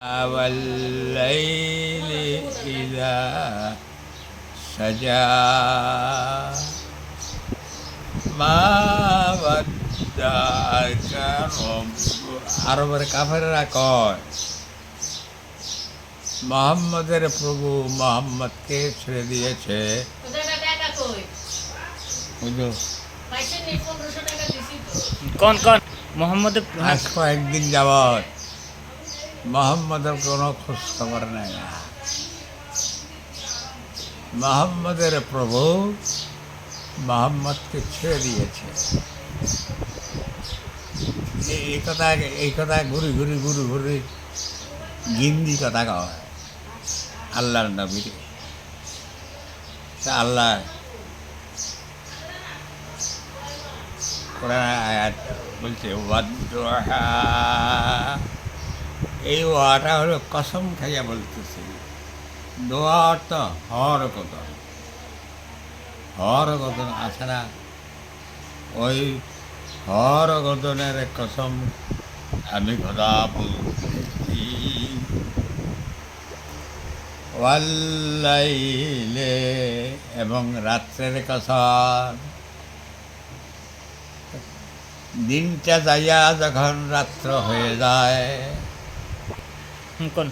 والليل إذا سجى ما ودعك ربك আরবের কাফেররা কয় মোহাম্মদের প্রভু মোহাম্মদকে ছেড়ে দিয়েছে। বুঝলো? কোন কোন মোহাম্মদের আজ কয়েকদিন যাবৎ মোহাম্মদের কোনো খোঁজ খবর নেই না। মোহাম্মদের প্রভু মোহাম্মদকে ছেড়ে দিয়েছে। এই কথা ঘুরি ঘুরি গিন্দি কথা কয় আল্লাহর নবীর। আল্লাহ কোরআন আয়াত বলছে ওয়াদুহা, এই ওয়াটা হলো কসম খাইয়া বলতেছে। দোয়া অর্থ হর গদন আছে না, ওই হর গদনের কসম আমি খোদা বলতেছি। ওয়াল্লাইলে, এবং রাত্রের কসম। দিনটা যাইয়া যখন রাত্র হয়ে যায়, কোন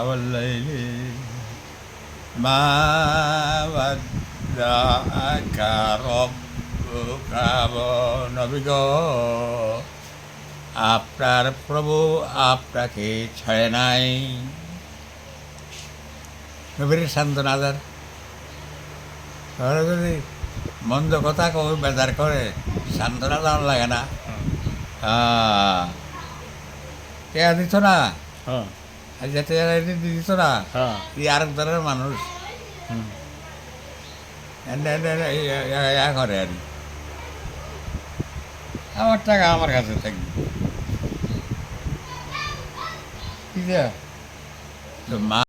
والليل ما ودعك ربك নবী গো, আপনার প্রভু আপনাকে ছাড়ে নাই। নবীর সান্ত্বনাদার যদি মন্দ কথা কেউ বেজার করে সান্ত্বনা দেওয়ার লাগে না। কে দিত না, যেতে দিত না, আরেক ধরনের মানুষ করে আর আমার টাকা আমার কাছে থাকবে। মা